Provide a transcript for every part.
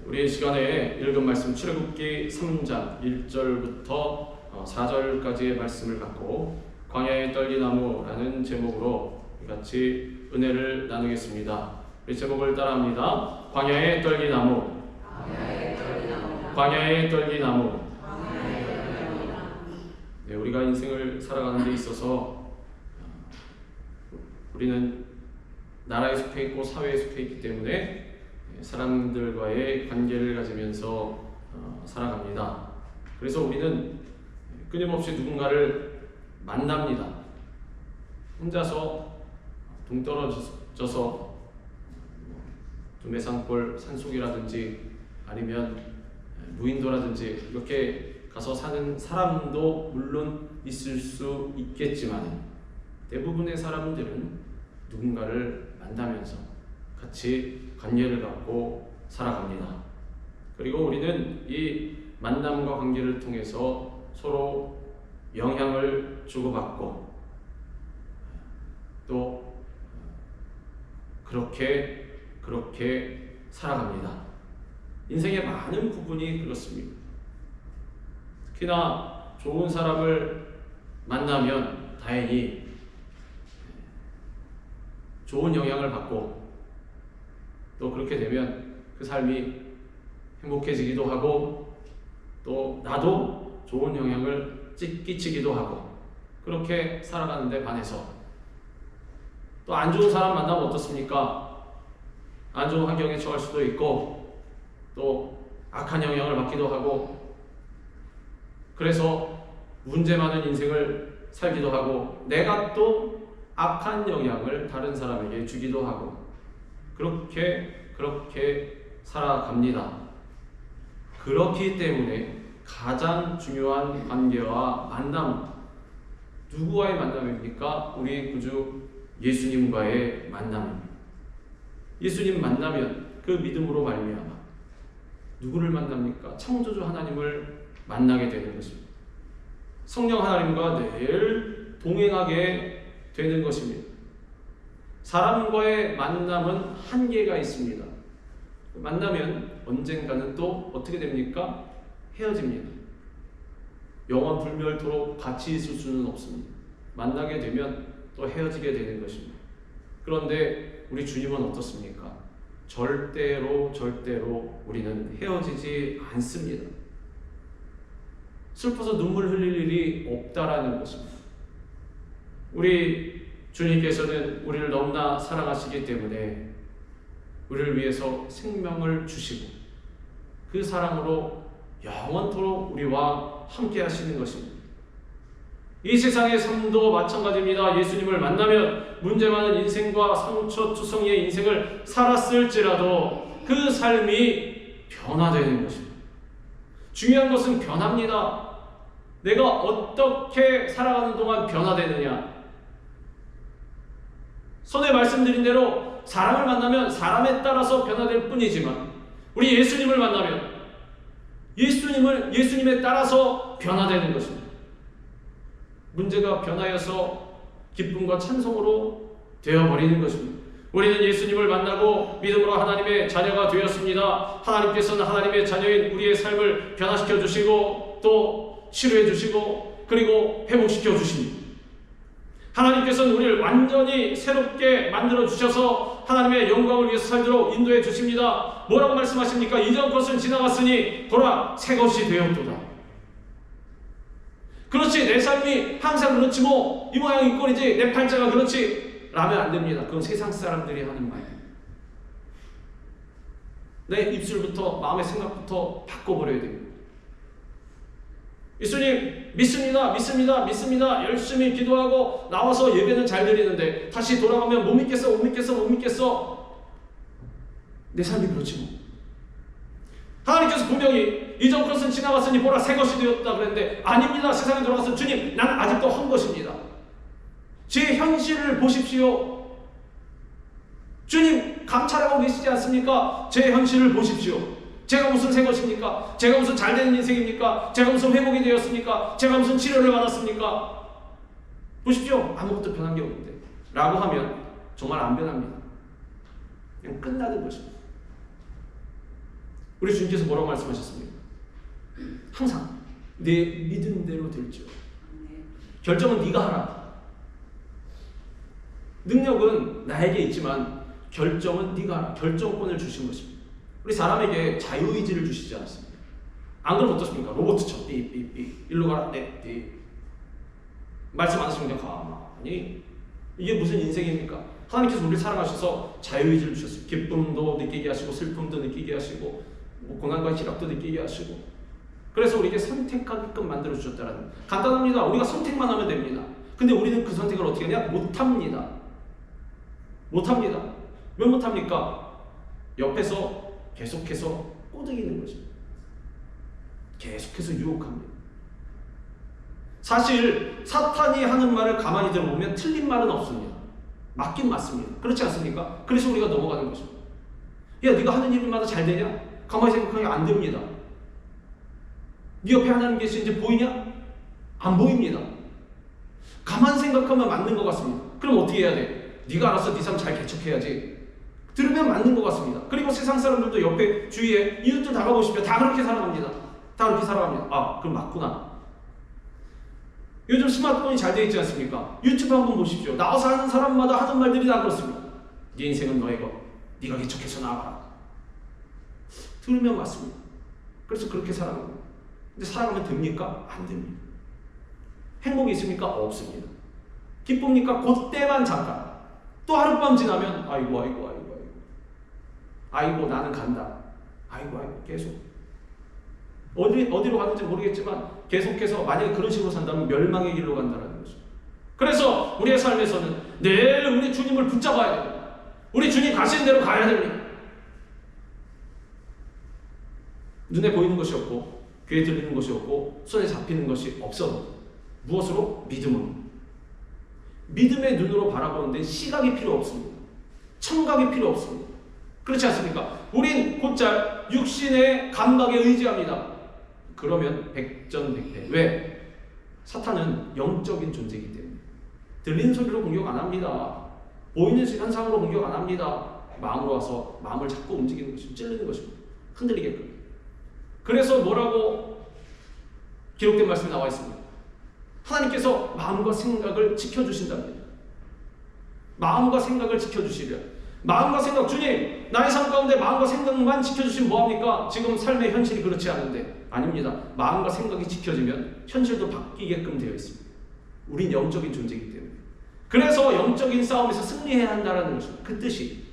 우리 시간에 읽은 말씀 출애굽기 3장 1절부터 4절까지의 말씀을 갖고 광야의 떨기나무라는 제목으로 같이 은혜를 나누겠습니다. 이 제목을 따라합니다. 광야의 떨기나무, 광야의 떨기나무. 네, 우리가 인생을 살아가는 데 있어서 우리는 나라에 속해 있고 사회에 속해 있기 때문에 사람들과의 관계를 가지면서 살아갑니다. 그래서 우리는 끊임없이 누군가를 만납니다. 혼자서 동떨어져서 두메산골 산속이라든지 아니면 무인도라든지 이렇게 가서 사는 사람도 물론 있을 수 있겠지만 대부분의 사람들은 누군가를 만나면서 같이 관계를 갖고 살아갑니다. 그리고 우리는 이 만남과 관계를 통해서 서로 영향을 주고받고 또 그렇게 살아갑니다. 인생의 많은 부분이 그렇습니다. 특히나 좋은 사람을 만나면 다행히 좋은 영향을 받고 또 그렇게 되면 그 삶이 행복해지기도 하고 또 나도 좋은 영향을 끼치기도 하고 그렇게 살아가는데 반해서 또 안 좋은 사람 만나면 어떻습니까? 안 좋은 환경에 처할 수도 있고 또 악한 영향을 받기도 하고 그래서 문제 많은 인생을 살기도 하고 내가 또 악한 영향을 다른 사람에게 주기도 하고 그렇게 살아갑니다. 그렇기 때문에 가장 중요한 관계와 만남, 누구와의 만남입니까? 우리 구주 예수님과의 만남입니다. 예수님 만나면 그 믿음으로 말미암아 누구를 만납니까? 창조주 하나님을 만나게 되는 것입니다. 성령 하나님과 늘 동행하게 되는 것입니다. 사람과의 만남은 한계가 있습니다. 만나면 언젠가는 또 어떻게 됩니까? 헤어집니다. 영원 불멸토록 같이 있을 수는 없습니다. 만나게 되면 또 헤어지게 되는 것입니다. 그런데 우리 주님은 어떻습니까? 절대로 우리는 헤어지지 않습니다. 슬퍼서 눈물 흘릴 일이 없다라는 것입니다. 우리 주님께서는 우리를 너무나 사랑하시기 때문에 우리를 위해서 생명을 주시고 그 사랑으로 영원토록 우리와 함께 하시는 것입니다. 이 세상의 삶도 마찬가지입니다. 예수님을 만나면 문제 많은 인생과 상처투성이의 인생을 살았을지라도 그 삶이 변화되는 것입니다. 중요한 것은 변합니다. 내가 어떻게 살아가는 동안 변화되느냐. 전에 말씀드린 대로 사람을 만나면 사람에 따라서 변화될 뿐이지만 우리 예수님을 만나면 예수님에 따라서 변화되는 것입니다. 문제가 변하여서 기쁨과 찬송으로 되어버리는 것입니다. 우리는 예수님을 만나고 믿음으로 하나님의 자녀가 되었습니다. 하나님께서는 하나님의 자녀인 우리의 삶을 변화시켜 주시고 또 치료해 주시고 그리고 회복시켜 주십니다. 하나님께서는 우리를 완전히 새롭게 만들어 주셔서 하나님의 영광을 위해서 살도록 인도해 주십니다. 뭐라고 말씀하십니까? 이전 것은 지나갔으니 보라 새 것이 되었도다. 그렇지 내 삶이 항상 그렇지 뭐 이 모양 이 꼴이지 내 팔자가 그렇지 라면 안 됩니다. 그건 세상 사람들이 하는 말이에요. 내 입술부터 마음의 생각부터 바꿔버려야 됩니다. 예수님 믿습니다. 열심히 기도하고 나와서 예배는 잘 드리는데 다시 돌아가면 못 믿겠어. 내 삶이 그렇지 뭐. 하나님께서 분명히 이전 것은 지나갔으니 보라 새 것이 되었다 그랬는데 아닙니다. 세상에 돌아가서 주님 난 아직도 한 것입니다. 제 현실을 보십시오. 주님 감찰하고 계시지 않습니까? 제 현실을 보십시오. 제가 무슨 새 것입니까? 제가 무슨 잘되는 인생입니까? 제가 무슨 회복이 되었습니까? 제가 무슨 치료를 받았습니까? 보십시오. 아무것도 변한 게 없는데 라고 하면 정말 안 변합니다. 그냥 끝나는 것입니다. 우리 주님께서 뭐라고 말씀하셨습니까? 항상 내 믿음대로 될지어다. 결정은 네가 하라. 능력은 나에게 있지만 결정은 네가 하라. 결정권을 주신 것입니다. 우리 사람에게 자유의지를 주시지 않았습니다. 안 그러면 어떻습니까? 로봇처럼 삐삐삐 일로 가라 네 말씀 안 하시면 그냥 가만히. 이게 무슨 인생입니까? 하나님께서 우리를 사랑하셔서 자유의지를 주셨어요. 기쁨도 느끼게 하시고 슬픔도 느끼게 하시고 고난과 희락도 느끼게 하시고, 그래서 우리에게 선택하게끔 만들어 주셨다는. 간단합니다. 우리가 선택만 하면 됩니다. 근데 우리는 그 선택을 어떻게 하냐? 못합니다. 왜 못합니까? 옆에서 계속해서 꼬드기는 거죠. 계속해서 유혹합니다. 사실 사탄이 하는 말을 가만히 들어보면 틀린 말은 없습니다. 맞긴 맞습니다. 그렇지 않습니까? 그래서 우리가 넘어가는 거죠. 야, 네가 하는 일마다 잘 되냐? 가만히 생각하면 안 됩니다. 네 옆에 하나님 계신지 보이냐? 안 보입니다. 가만 생각하면 맞는 것 같습니다. 그럼 어떻게 해야 돼? 네가 알아서 네 삶 잘 개척해야지. 들으면 맞는 것 같습니다. 그리고 세상 사람들도 옆에 주위에 이웃들 다가보시면 다 그렇게 살아갑니다. 아, 그럼 맞구나. 요즘 스마트폰이 잘 되어 있지 않습니까? 유튜브 한번 보십시오. 나와서 하는 사람마다 하는 말들이 다 그렇습니다. 네 인생은 너의 것. 네가 개척해서 나아가라. 들으면 맞습니다. 그래서 그렇게 살아갑니다. 근데 살아가면 됩니까? 안 됩니다. 행복이 있습니까? 없습니다. 기쁩니까? 그때만 잠깐. 또 하룻밤 지나면 아이고 나는 간다. 아이고 계속. 어디로 가는지 모르겠지만 계속해서 만약에 그런 식으로 산다면 멸망의 길로 간다는 거죠. 그래서 우리의 삶에서는 늘 우리 주님을 붙잡아야 됩니다. 우리 주님 가시는 대로 가야 됩니다. 눈에 보이는 것이 없고 귀에 들리는 것이 없고 손에 잡히는 것이 없어도 무엇으로? 믿음으로. 믿음의 눈으로 바라보는데 시각이 필요 없습니다. 청각이 필요 없습니다. 그렇지 않습니까? 우린 곧잘 육신의 감각에 의지합니다. 그러면 백전백패. 왜? 사탄은 영적인 존재이기 때문에 들리는 소리로 공격 안 합니다. 보이는 현상으로 공격 안 합니다. 마음으로 와서 마음을 자꾸 움직이는 것입니다. 찔르는 것입니다. 흔들리게끔. 그래서 뭐라고 기록된 말씀이 나와 있습니다. 하나님께서 마음과 생각을 지켜주신답니다. 마음과 생각을 지켜주시려. 마음과 생각, 주님 나의 삶 가운데 마음과 생각만 지켜주시면 뭐합니까? 지금 삶의 현실이 그렇지 않은데. 아닙니다. 마음과 생각이 지켜지면 현실도 바뀌게끔 되어 있습니다. 우린 영적인 존재이기 때문에. 그래서 영적인 싸움에서 승리해야 한다는 것입니다. 그 뜻이.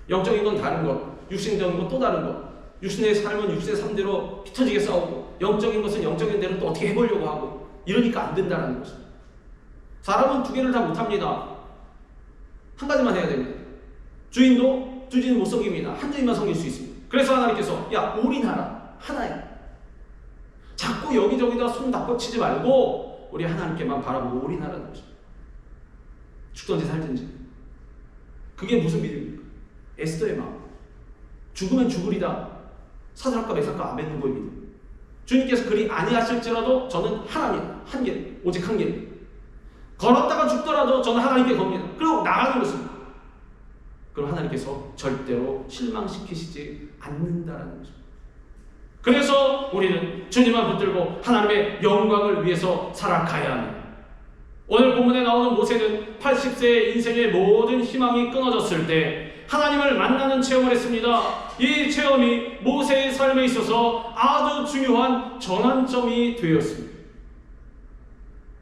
영적인 건 다른 것, 육신적인 건 또 다른 것. 육신의 삶은 육신의 삶대로 피 터지게 싸우고, 영적인 것은 영적인 대로 또 어떻게 해보려고 하고, 이러니까 안 된다는 것입니다. 사람은 두 개를 다 못합니다. 한 가지만 해야 됩니다. 주인도 두 주인 못 섬깁니다. 한 주인만 섬길 수 있습니다. 그래서 하나님께서 야, 올인하라. 하나야. 자꾸 여기저기다 손 닦아치지 말고 우리 하나님께만 바라보고 올인하라는 것입니다. 죽든지 살든지. 그게 무슨 믿음입니까? 에스더의 마음. 죽으면 죽으리다. 사드락과 메삭과 아벳느고의 믿음. 주님께서 그리 아니하실지라도 저는 하나님 한 길, 오직 한 길. 걸었다가 죽더라도 저는 하나님께 겁니다. 그리고 나가는 것입니다. 그럼 하나님께서 절대로 실망시키시지 않는다라는 것입니다. 그래서 우리는 주님만 붙들고 하나님의 영광을 위해서 살아가야 합니다. 오늘 본문에 나오는 모세는 80세의 인생의 모든 희망이 끊어졌을 때 하나님을 만나는 체험을 했습니다. 이 체험이 모세의 삶에 있어서 아주 중요한 전환점이 되었습니다.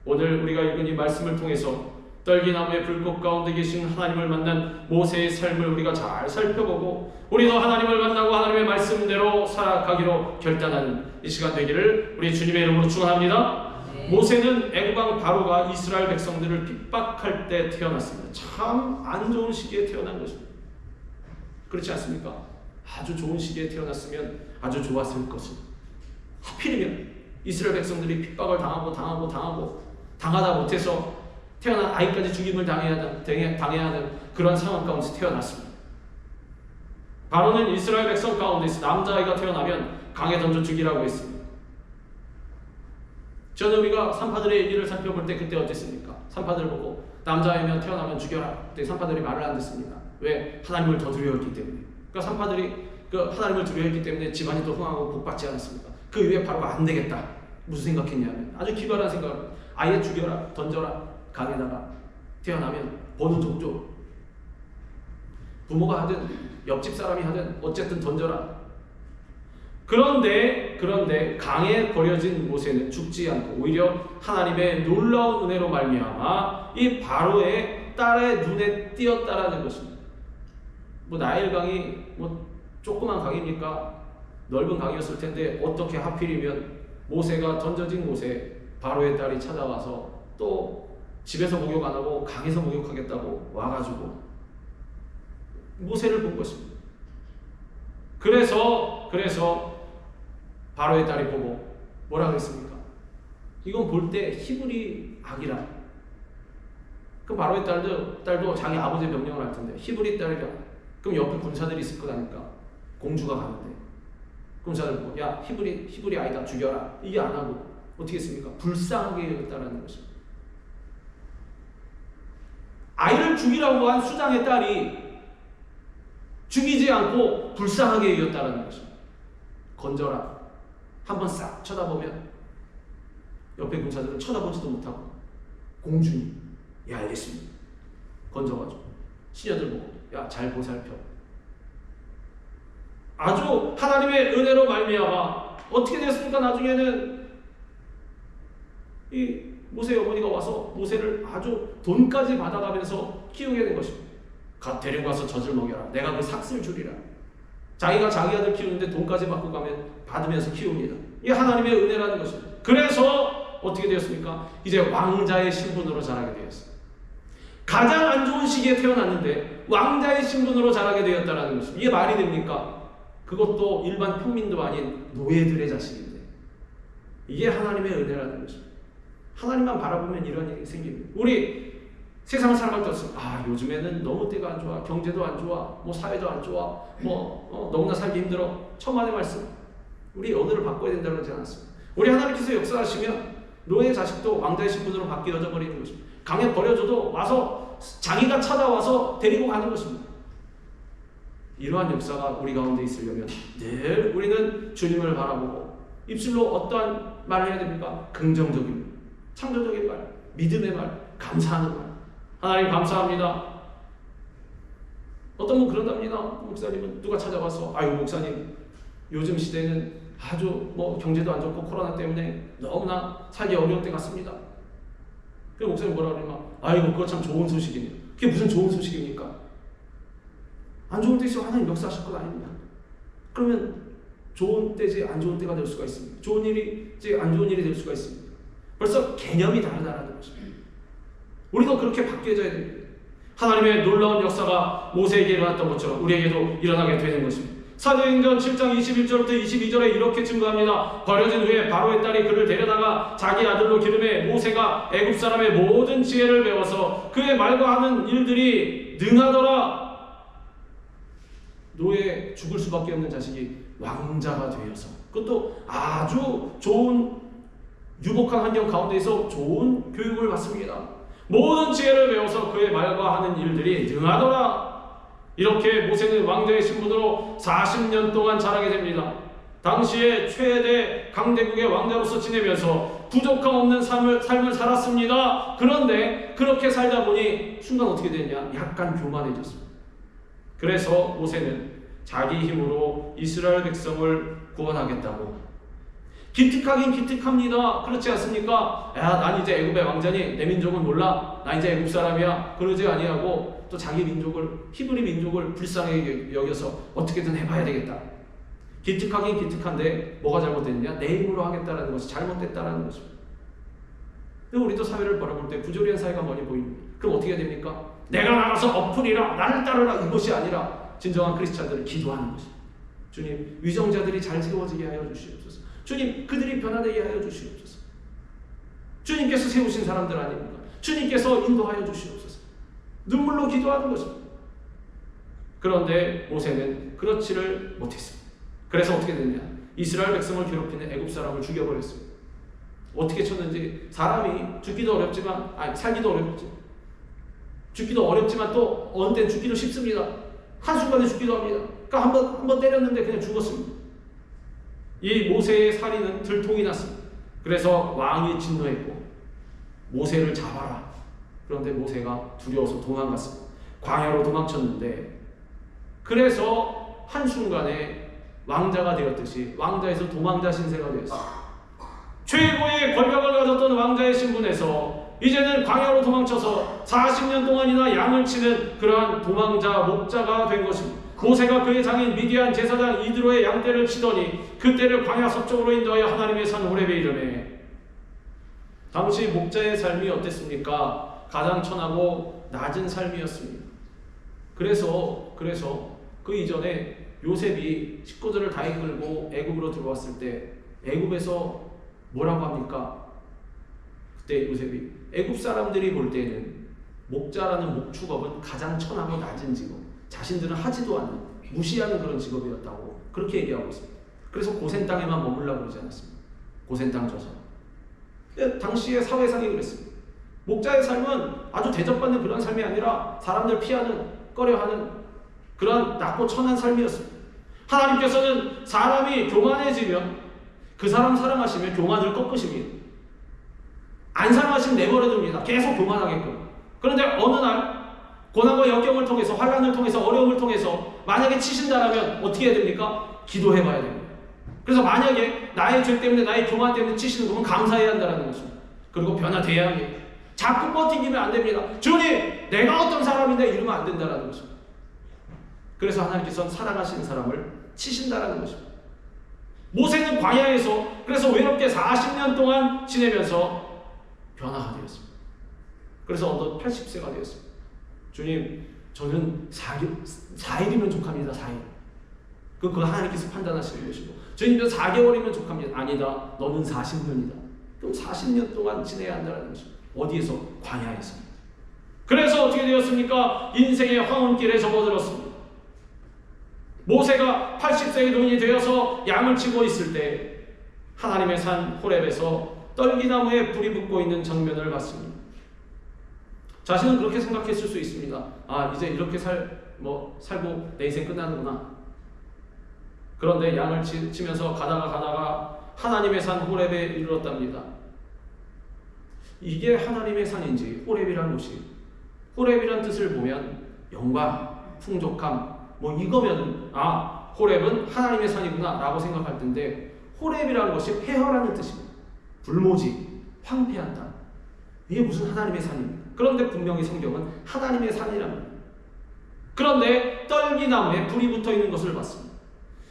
오늘 우리가 읽은 이 말씀을 통해서 떨기나무의 불꽃 가운데 계신 하나님을 만난 모세의 삶을 우리가 잘 살펴보고 우리도 하나님을 만나고 하나님의 말씀대로 살아가기로 결단하는 이 시간 되기를 우리 주님의 이름으로 축원합니다. 네. 모세는 애국왕 바로가 이스라엘 백성들을 핍박할 때 태어났습니다. 참 안 좋은 시기에 태어난 것입니다. 그렇지 않습니까? 아주 좋은 시기에 태어났으면 아주 좋았을 것입니다. 하필이면 이스라엘 백성들이 핍박을 당하다 못해서 태어난 아이까지 죽임을 당해야 하는 그런 상황 가운데 태어났습니다. 바로는 이스라엘 백성 가운데서 남자아이가 태어나면 강에 던져 죽이라고 했습니다. 저는 우리가 산파들의 얘기를 살펴볼 때 그때 어땠습니까? 산파들 보고 남자아이면 태어나면 죽여라. 그때 산파들이 말을 안 듣습니다. 왜? 하나님을 더 두려웠기 때문에. 그러니까 산파들이 그 하나님을 두려워했기 때문에 집안이 또 흥하고 복받지 않았습니까? 그 이후에 바로가 안 되겠다. 무슨 생각했냐면 아주 기발한 생각을 아예 죽여라, 던져라, 강에다가 태어나면 버는 족족. 부모가 하든 옆집 사람이 하든 어쨌든 던져라. 그런데 강에 버려진 모세는 죽지 않고 오히려 하나님의 놀라운 은혜로 말미암아 이 바로의 딸의 눈에 띄었다라는 것입니다. 뭐 나일강이 뭐 조그만 강입니까? 넓은 강이었을 텐데 어떻게 하필이면 모세가 던져진 곳에 바로의 딸이 찾아와서 또 집에서 목욕 안 하고 강에서 목욕하겠다고 와가지고 모세를 본 것입니다. 그래서 바로의 딸이 보고 뭐라 그랬습니까? 이건 볼 때 히브리 아기라. 그 바로의 딸도 자기 아버지의 명령을 할 텐데 히브리 딸이라. 그럼 옆에 군사들이 있을 거라니까. 공주가 가는데 군사들 보고 야 히브리 아이다 죽여라. 이게 안 하고 어떻게 했습니까? 불쌍하게 여겼다라는 것입니다. 아이를 죽이라고 한 수장의 딸이 죽이지 않고 불쌍하게 여겼다라는 것입니다. 건져라. 한번 싹 쳐다보면 옆에 군사들은 쳐다보지도 못하고 공주님 예 알겠습니다. 건져가지고 시녀들 보고 야 잘 보살펴. 아주 하나님의 은혜로 말미암아 어떻게 됐습니까? 나중에는 이 모세의 어머니가 와서 모세를 아주 돈까지 받아가면서 키우게 된 것입니다. 데리고 가서 젖을 먹여라. 내가 그 삭슬 주리라. 자기가 자기 아들 키우는데 돈까지 받으면서 키웁니다. 이게 하나님의 은혜라는 것입니다. 그래서 어떻게 되었습니까? 이제 왕자의 신분으로 자라게 되었어요. 가장 안 좋은 시기에 태어났는데 왕자의 신분으로 자라게 되었다는 것입니다. 이게 말이 됩니까? 그것도 일반 평민도 아닌 노예들의 자식인데 이게 하나님의 은혜라는 것입니다. 하나님만 바라보면 이런 일이 생깁니다. 우리 세상을 살아갈 때 요즘에는 너무 때가 안 좋아, 경제도 안 좋아, 뭐 사회도 안 좋아, 너무나 살기 힘들어. 천만의 말씀. 우리 언어를 바꿔야 된다고 하지 않았습니다. 우리 하나님께서 역사하시면 노예의 자식도 왕자의 신분으로 바뀌어져 버리는 것입니다. 강에 버려져도 와서 자기가 찾아와서 데리고 가는 것입니다. 이러한 역사가 우리 가운데 있으려면 늘 우리는 주님을 바라보고 입술로 어떠한 말을 해야 됩니까? 긍정적인 창조적인 말, 믿음의 말, 감사하는 말. 하나님 감사합니다. 어떤 분 그런답니다. 목사님은 누가 찾아와서 아이고 목사님 요즘 시대는 아주 경제도 안 좋고 코로나 때문에 너무나 살기 어려운 때 같습니다. 그래서 목사님 뭐라 그러면 아이고 그거 참 좋은 소식이네요. 그게 무슨 좋은 소식입니까? 안 좋은 때 있으면 하나님 역사하실 것 아닙니다. 그러면 좋은 때지 안 좋은 때가 될 수가 있습니다. 좋은 일이지 안 좋은 일이 될 수가 있습니다. 벌써 개념이 다르다는 것입니다. 우리도 그렇게 바뀌어져야 됩니다. 하나님의 놀라운 역사가 모세에게 일어났던 것처럼 우리에게도 일어나게 되는 것입니다. 사도행전 7장 21절부터 22절에 이렇게 증거합니다. 버려진 후에 바로의 딸이 그를 데려다가 자기 아들로 기름해 모세가 애굽 사람의 모든 지혜를 배워서 그의 말과 하는 일들이 능하더라. 노예 죽을 수밖에 없는 자식이 왕자가 되어서 그것도 아주 좋은 유복한 환경 가운데서 좋은 교육을 받습니다. 모든 지혜를 배워서 그의 말과 하는 일들이 능하더라. 이렇게 모세는 왕자의 신분으로 40년 동안 자라게 됩니다. 당시에 최대 강대국의 왕자로서 지내면서 부족함 없는 삶을 살았습니다. 그런데 그렇게 살다 보니 순간 어떻게 됐냐? 약간 교만해졌습니다. 그래서 모세는 자기 힘으로 이스라엘 백성을 구원하겠다고 기특하긴 기특합니다. 그렇지 않습니까? 야, 난 이제 애굽의 왕자니 내 민족은 몰라. 나 이제 애굽 사람이야. 그러지 아니하고 또 자기 민족을 히브리 민족을 불쌍하게 여겨서 어떻게든 해봐야 되겠다. 기특하긴 기특한데 뭐가 잘못됐냐? 내 힘으로 하겠다라는 것이 잘못됐다라는 것입니다. 근데 우리도 사회를 바라볼 때 부조리한 사회가 많이 보입니다. 그럼 어떻게 해야 됩니까? 내가 나가서 엎으리라 나를 따르라 이것이 아니라 진정한 크리스찬들은 기도하는 것입니다. 주님 위정자들이 잘 세워지게 하여 주시옵소서. 주님 그들이 변화되게 하여 주시옵소서. 주님께서 세우신 사람들 아닙니까? 주님께서 인도하여 주시옵소서. 눈물로 기도하는 것입니다. 그런데 모세는 그렇지를 못했습니다. 그래서 어떻게 됐냐? 이스라엘 백성을 괴롭히는 애굽 사람을 죽여버렸습니다. 어떻게 쳤는지 사람이 죽기도 어렵지만 살기도 어렵지. 죽기도 어렵지만 또 어느 때는 죽기도 쉽습니다. 한순간에 죽기도 합니다. 그러니까 한번 때렸는데 그냥 죽었습니다. 이 모세의 살인은 들통이 났습니다. 그래서 왕이 진노했고 모세를 잡아라. 그런데 모세가 두려워서 도망갔습니다. 광야로 도망쳤는데 그래서 한순간에 왕자가 되었듯이 왕자에서 도망자 신세가 되었습니다. 최고의 권력을 가졌던 왕자의 신분에서 이제는 광야로 도망쳐서 40년 동안이나 양을 치는 그러한 도망자 목자가 된 것입니다. 모세가 그의 장인 미디안 제사장 이드로의 양떼를 치더니 그 떼를 광야 서쪽으로 인도하여 하나님의 산 호렙에 이르매. 당시 목자의 삶이 어땠습니까? 가장 천하고 낮은 삶이었습니다. 그래서 그 이전에 요셉이 식구들을 다 이끌고 애굽으로 들어왔을 때 애굽에서 뭐라고 합니까? 그때 요셉이 애굽 사람들이 볼 때는 목자라는 목축업은 가장 천하고 낮은 직업, 자신들은 하지도 않는 무시하는 그런 직업이었다고 그렇게 얘기하고 있습니다. 그래서 고센 땅에만 머물라고 그러지 않았습니다. 고센 땅 저서 당시의 사회상이 그랬습니다. 목자의 삶은 아주 대접받는 그런 삶이 아니라 사람들 피하는, 꺼려하는 그런 낮고 천한 삶이었습니다. 하나님께서는 사람이 교만해지면 그 사람 사랑하시면 교만을 꺾으십니다. 안 사랑하시면 내버려둡니다. 계속 교만하게끔. 그런데 어느 날 고난과 역경을 통해서, 환난을 통해서, 어려움을 통해서 만약에 치신다라면 어떻게 해야 됩니까? 기도해 봐야 됩니다. 그래서 만약에 나의 죄 때문에, 나의 교만 때문에 치시는 거면 감사해야 한다는 것입니다. 그리고 변화돼야 합니다. 자꾸 버티기면 안 됩니다. 주님, 내가 어떤 사람인데 이러면 안 된다는 것입니다. 그래서 하나님께서는 사랑하시는 사람을 치신다는 것입니다. 모세는 광야에서 그래서 외롭게 40년 동안 지내면서 변화가 되었습니다. 그래서 어느덧 80세가 되었습니다. 주님, 저는 4일이면 족합니다. 4일. 그거 하나님께서 판단하시는 것이고, 주님, 저 4개월이면 족합니다. 아니다. 너는 40년이다. 그럼 40년 동안 지내야 한다는 것입니다. 어디에서? 광야에서. 그래서 어떻게 되었습니까? 인생의 황혼길에 접어들었습니다. 모세가 80세의 노인이 되어서 양을 치고 있을 때 하나님의 산 호렙에서 떨기나무에 불이 붙고 있는 장면을 봤습니다. 자신은 그렇게 생각했을 수 있습니다. 아, 이제 이렇게 살고 내 인생 끝나는구나. 그런데 양을 치면서 가다가 하나님의 산 호렙에 이르렀답니다. 이게 하나님의 산인지 호렙이라는 곳이, 호렙이라는 뜻을 보면 영광, 풍족함, 이거면 호렙은 하나님의 산이구나 라고 생각할 텐데, 호렙이라는 것이 폐허라는 뜻입니다. 불모지, 황폐한 땅. 이게 무슨 하나님의 산입니까? 그런데 분명히 성경은 하나님의 산이랍니다. 그런데 떨기나무에 불이 붙어 있는 것을 봤습니다.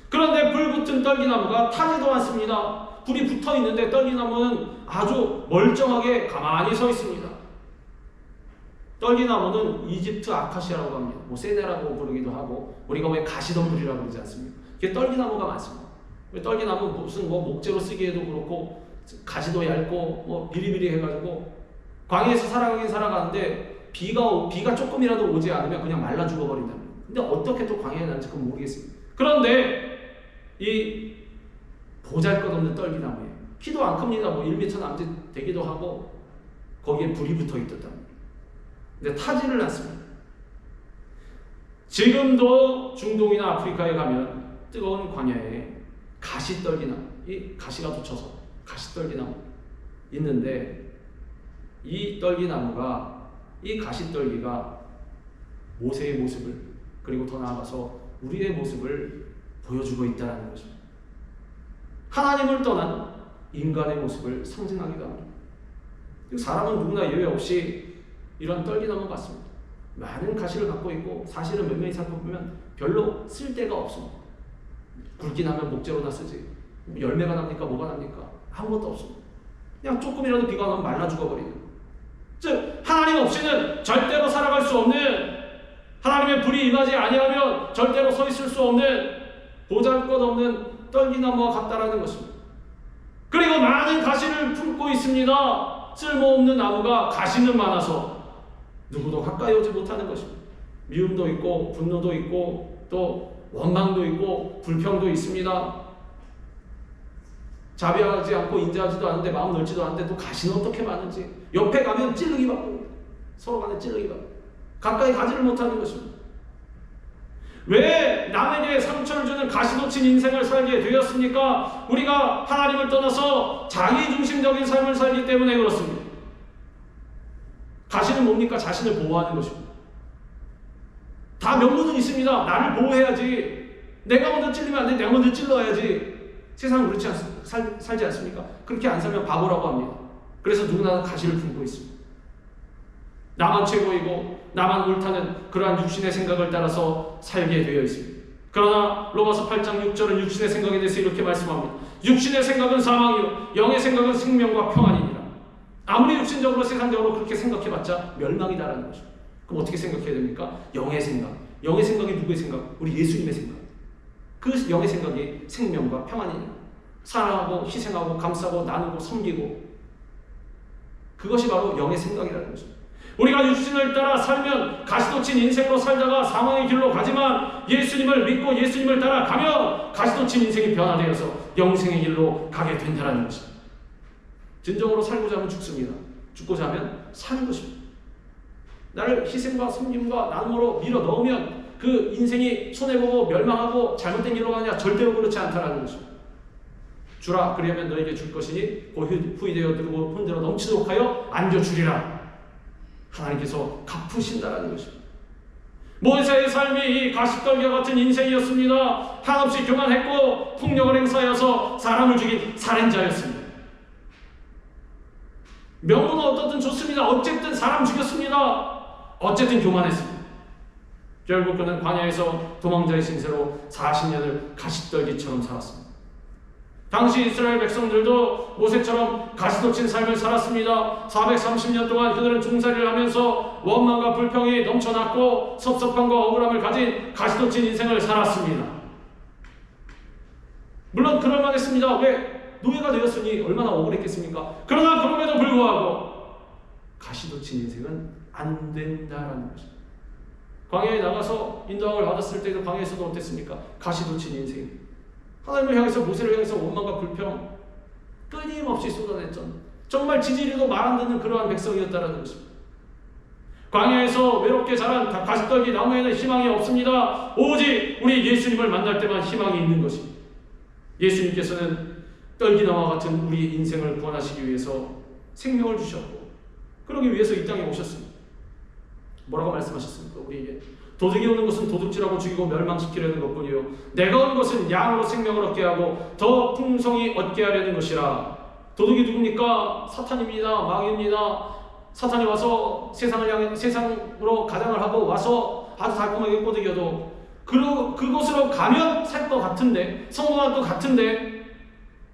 그런데 불 붙은 떨기나무가 타지도 않습니다. 불이 붙어 있는데 떨기나무는 아주 멀쩡하게 가만히 서 있습니다. 떨기나무는 이집트 아카시아라고 합니다. 세네라고 부르기도 하고, 우리가 왜 가시덤불이라고 그러지 않습니까? 이게 떨기나무가 많습니다. 떨기나무 무슨 목재로 쓰기에도 그렇고, 가시도 얇고 비리비리 해가지고 광야에서 살아가는데 비가 조금이라도 오지 않으면 그냥 말라 죽어버린답니다. 근데 어떻게 또 광야에 나는지 그건 모르겠습니다. 그런데 이 보잘것없는 떨기나무에 키도 안 큽니다. 1m 남짓 되기도 하고 거기에 불이 붙어 있답니다. 근데 타지를 않습니다. 지금도 중동이나 아프리카에 가면 뜨거운 광야에 가시떨기나무, 이 가시가 붙여서 가시떨기나무 있는데, 이 떨기나무가, 이 가시떨기가 모세의 모습을, 그리고 더 나아가서 우리의 모습을 보여주고 있다는 것입니다. 하나님을 떠난 인간의 모습을 상징하기도 합니다. 사람은 누구나 예외 없이 이런 떨기나무 같습니다. 많은 가시를 갖고 있고, 사실은 몇몇이 살펴보면 별로 쓸데가 없습니다. 굵긴 하면 목재로나 쓰지, 열매가 납니까? 뭐가 납니까? 아무것도 없습니다. 그냥 조금이라도 비가 나면 말라 죽어버리는, 즉 하나님 없이는 절대로 살아갈 수 없는, 하나님의 불이 임하지 아니하면 절대로 서 있을 수 없는 보잘것없는 떨기나무와 같다라는 것입니다. 그리고 많은 가시를 품고 있습니다. 쓸모없는 나무가 가시는 많아서 누구도 가까이 오지 못하는 것입니다. 미움도 있고 분노도 있고 또 원망도 있고 불평도 있습니다. 자비하지 않고 인자하지도 않은데 마음 넓지도 않은데 또 가시는 어떻게 많은지, 옆에 가면 찌르기 바쁩니다. 서로 간에 찌르기 바쁩니다. 가까이 가지를 못하는 것입니다. 왜 남에게 상처를 주는 가시돋친 인생을 살게 되었습니까? 우리가 하나님을 떠나서 자기중심적인 삶을 살기 때문에 그렇습니다. 가시는 뭡니까? 자신을 보호하는 것입니다. 다 명분은 있습니다. 나를 보호해야지. 내가 먼저 찔리면 안 돼. 내가 먼저 찔러야지. 세상은 그렇지 살지 않습니까? 그렇게 안 살면 바보라고 합니다. 그래서 누구나 가시를 품고 있습니다. 나만 최고이고 나만 옳다는 그러한 육신의 생각을 따라서 살게 되어 있습니다. 그러나 로마서 8장 6절은 육신의 생각에 대해서 이렇게 말씀합니다. 육신의 생각은 사망이요 영의 생각은 생명과 평안이니라. 아무리 육신적으로 세상적으로 그렇게 생각해봤자 멸망이다라는 것입니다. 그럼 어떻게 생각해야 됩니까? 영의 생각. 영의 생각이 누구의 생각? 우리 예수님의 생각. 그 영의 생각이 생명과 평안이니라. 사랑하고 희생하고 감싸고 나누고 섬기고, 그것이 바로 영의 생각이라는 것입니다. 우리가 육신을 따라 살면 가시돋친 인생으로 살다가 사망의 길로 가지만, 예수님을 믿고 예수님을 따라가면 가시돋친 인생이 변화되어서 영생의 길로 가게 된다는 것입니다. 진정으로 살고자 하면 죽습니다. 죽고자 하면 사는 것입니다. 나를 희생과 섬김과 나눔으로 밀어 넣으면 그 인생이 손해보고 멸망하고 잘못된 길로 가느냐? 절대로 그렇지 않다라는 것입니다. 주라, 그리하면 너에게 줄 것이니 곧 후이되어 들고 흔들어 넘치도록 하여 안겨주리라. 하나님께서 갚으신다라는 것입니다. 모세의 삶이 이 가시떨기와 같은 인생이었습니다. 한없이 교만했고 폭력을 행사하여서 사람을 죽인 살인자였습니다. 명분은 어떻든 좋습니다. 어쨌든 사람 죽였습니다. 어쨌든 교만했습니다. 결국 그는 광야에서 도망자의 신세로 40년을 가시떨기처럼 살았습니다. 당시 이스라엘 백성들도 모세처럼 가시돋친 삶을 살았습니다. 430년 동안 그들은 종살이를 하면서 원망과 불평이 넘쳐났고 섭섭함과 억울함을 가진 가시돋친 인생을 살았습니다. 물론 그럴만했습니다. 왜? 노예가 되었으니 얼마나 억울했겠습니까? 그러나 그럼에도 불구하고 가시돋친 인생은 안 된다라는 것입니다. 광야에 나가서 인도함을 받았을 때도 광야에서도 어땠습니까? 가시돋친 인생. 하나님을 향해서, 모세를 향해서 원망과 불평 끊임없이 쏟아냈던, 정말 지지리도 말 안 듣는 그러한 백성이었다라는 것입니다. 광야에서 외롭게 자란 가시떨기 나무에는 희망이 없습니다. 오직 우리 예수님을 만날 때만 희망이 있는 것입니다. 예수님께서는 떨기나무와 같은 우리 인생을 구원하시기 위해서 생명을 주셨고, 그러기 위해서 이 땅에 오셨습니다. 뭐라고 말씀하셨습니까? 우리에게 도둑이 오는 것은 도둑질하고 죽이고 멸망시키려는 것뿐이요 내가 온 것은 양으로 생명을 얻게 하고 더 풍성히 얻게 하려는 것이라. 도둑이 누굽니까? 사탄입니다. 마귀입니다. 사탄이 와서 세상으로 가장을 하고 와서 아주 달콤하게 꼬드겨도 그곳으로 가면 살 것 같은데, 성공할 것 같은데,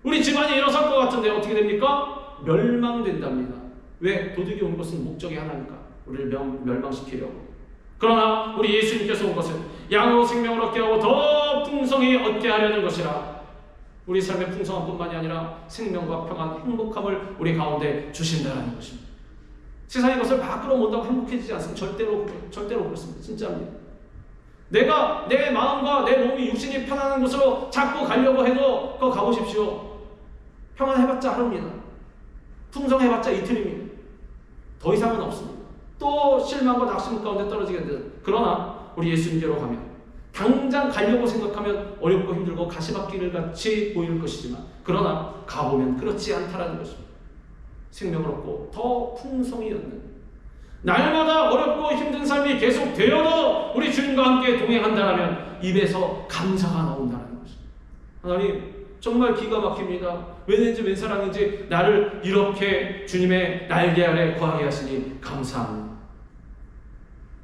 우리 집안이 일어설 것 같은데 어떻게 됩니까? 멸망된답니다. 왜? 도둑이 온 것은 목적이 하나니까, 우리를 멸망시키려고. 그러나 우리 예수님께서 온 것은 양으로 생명을 얻게 하고 더 풍성히 얻게 하려는 것이라. 우리 삶의 풍성함뿐만이 아니라 생명과 평안, 행복함을 우리 가운데 주신다는 것입니다. 세상의 것을 막 끌어모은다고 행복해지지 않습니다. 절대로 그렇습니다. 진짜입니다. 내가 내 마음과 내 몸이 육신이 편안한 곳으로 자꾸 가려고 해도 그거 가보십시오. 평안해봤자 하루입니다. 풍성해봤자 이틀입니다. 더 이상은 없습니다. 또 실망과 낙심 가운데 떨어지게 됩니다. 그러나 우리 예수님께로 가면, 당장 가려고 생각하면 어렵고 힘들고 가시밭길 같이 보일 것이지만, 그러나 가보면 그렇지 않다라는 것입니다. 생명을 얻고 더 풍성히 얻는, 날마다 어렵고 힘든 삶이 계속 되어도 우리 주님과 함께 동행한다면 입에서 감사가 나온다는 것입니다. 하나님 정말 기가 막힙니다. 웬인지 웬 사랑인지 나를 이렇게 주님의 날개 아래 거하게 하시니 감사합니다.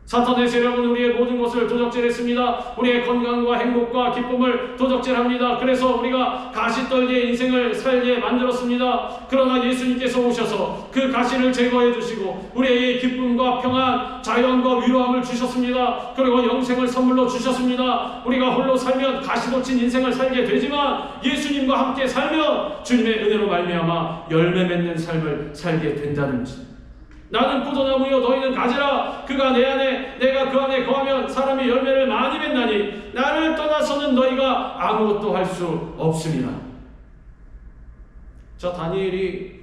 사탄의 세력은 우리의 모든 것을 도적질했습니다. 우리의 건강과 행복과 기쁨을 도적질합니다. 그래서 우리가 가시떨기의 인생을 살게 만들었습니다. 그러나 예수님께서 오셔서 그 가시를 제거해 주시고 우리에게 기쁨과 평안, 자유함과 위로함을 주셨습니다. 그리고 영생을 선물로 주셨습니다. 우리가 홀로 살면 가시돋친 인생을 살게 되지만, 예수님과 함께 살면 주님의 은혜로 말미암아 열매 맺는 삶을 살게 된다는 것입니다. 나는 포도나무요 너희는 가지라. 그가 내 안에 내가 그 안에 거하면 사람이 열매를 많이 맺나니 나를 떠나서는 너희가 아무것도 할 수 없습니다. 자, 다니엘이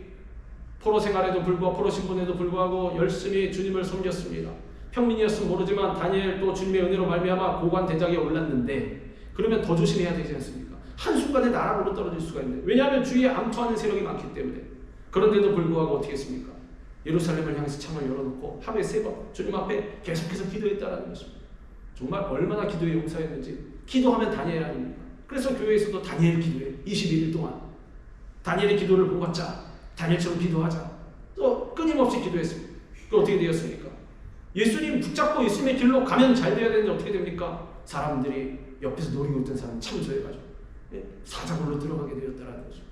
포로 생활에도 불구하고, 포로 신분에도 불구하고 열심히 주님을 섬겼습니다. 평민이었으면 모르지만 다니엘 또 주님의 은혜로 말미암아 고관 대작에 올랐는데, 그러면 더 조심해야 되지 않습니까? 한순간에 나락으로 떨어질 수가 있는데, 왜냐하면 주위에 암투하는 세력이 많기 때문에. 그런데도 불구하고 어떻게 했습니까? 예루살렘을 향해서 창을 열어놓고 하루에 3번 주님 앞에 계속해서 기도했다라는 것입니다. 정말 얼마나 기도에 용사였는지. 기도하면 다니엘 아닙니까? 그래서 교회에서도 다니엘 기도해 21일 동안 다니엘의 기도를 본받자, 다니엘처럼 기도하자, 또 끊임없이 기도했습니다. 그 어떻게 되었습니까? 예수님 붙잡고 예수님의 길로 가면 잘 돼야 되는데 어떻게 됩니까? 사람들이 옆에서 노리고 있던 사람 참소해가지고 사자굴로 들어가게 되었다라는 거죠.